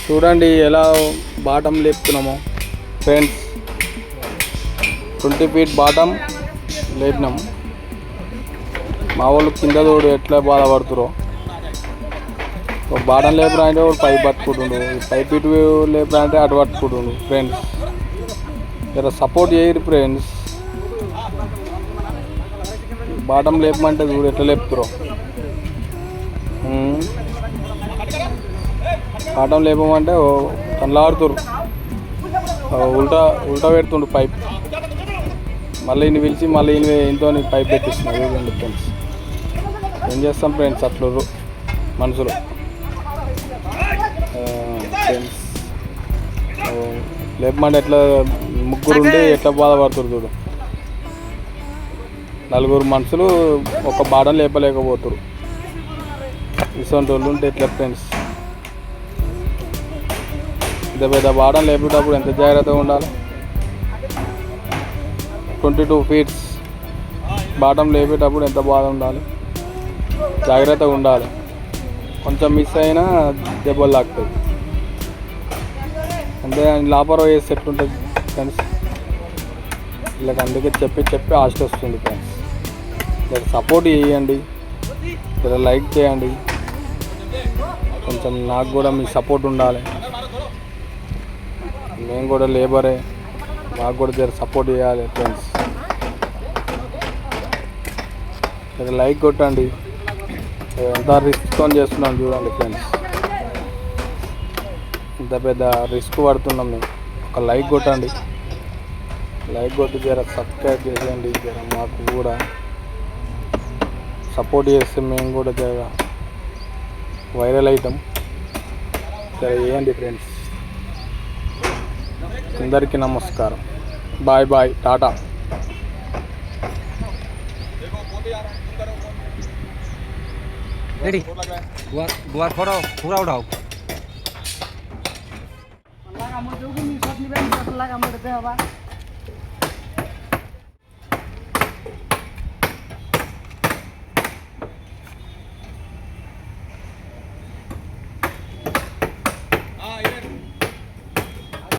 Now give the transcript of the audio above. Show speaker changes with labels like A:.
A: చూడండి ఎలా బాటం లేపుతున్నామో ఫ్రెండ్స్. 20 ఫీట్ బాటం లేపినాం. మా వాళ్ళు కింద తోడు ఎట్లా బాధపడుతురో. బాటం లేపరా అంటే వాడు పైప్ పట్టుకుంటుండు, పైప్ ఇటు లేపరా అంటే అటు పట్టుకుంటుండు. ఫ్రెండ్స్ జర సపోర్ట్ చేయరు ఫ్రెండ్స్. బాటం లేపమంటే చూడు ఎట్లా లేపుతురో. బాటం లేపమంటే కళ్ళాడుతురు, ఉల్టా ఉల్టా పెడుతుండు పైప్. మళ్ళీ ఈయన పిలిచి మళ్ళీ ఇంతో పైప్ పెట్టిస్తున్నారు. చూడండి ఫ్రెండ్స్, ఏం చేస్తాం ఫ్రెండ్స్, అట్లు మనుషులు. ఫ్రెండ్స్ లేపమంటే ఎట్లా ముగ్గురు ఉండి ఎట్లా బాధపడుతురు చూడు. 4 మనుషులు ఒక బాటం లేపలేకపోతురు. ఇటువంటి వాళ్ళు ఉంటే ఎట్లా ఫ్రెండ్స్. పెద్ద బాటం లేపేటప్పుడు ఎంత జాగ్రత్తగా ఉండాలి. 22 ఫీట్స్ బాటం లేపేటప్పుడు ఎంత బాధ ఉండాలి, జాగ్రత్తగా ఉండాలి. కొంచెం మిస్ అయినా దెబ్బలు తాకుతుంది. అంతే లాపర్వా చేస్తే ఎట్లుంటుంది ఫ్రెండ్స్. వీళ్ళకి అందుకే చెప్పి ఆస్ట్ వస్తుంది ఫ్రెండ్స్. మీరు సపోర్ట్ చేయండి, మీరు లైక్ చేయండి. కొంచెం నాకు కూడా మీ సపోర్ట్ ఉండాలి. మేము కూడా లేబరే, మాకు కూడా జర సపోర్ట్ చేయాలి ఫ్రెండ్స్. మీరు లైక్ కొట్టండి. ఎంత రిస్క్తో చేస్తున్నాం చూడండి ఫ్రెండ్స్. ఇంత పెద్ద రిస్క్ పడుతున్నాం మేము. ఒక లైక్ కొట్టండి, లైక్ కొట్టి జర సబ్స్క్రైబ్ చేయండి. జర మాకు కూడా సపోర్ట్ చేస్తే మేము కూడా జర వైరల్ అవుతాం. జర చేయండి ఫ్రెండ్స్. అందరికీ నమస్కారం. Bye bye, Tata.
B: रेडी गुआर फोड़ो पूरा उठाओ
C: लगा मुझे भी नहीं सब नहीं बैठ लगा मुझे पे हवा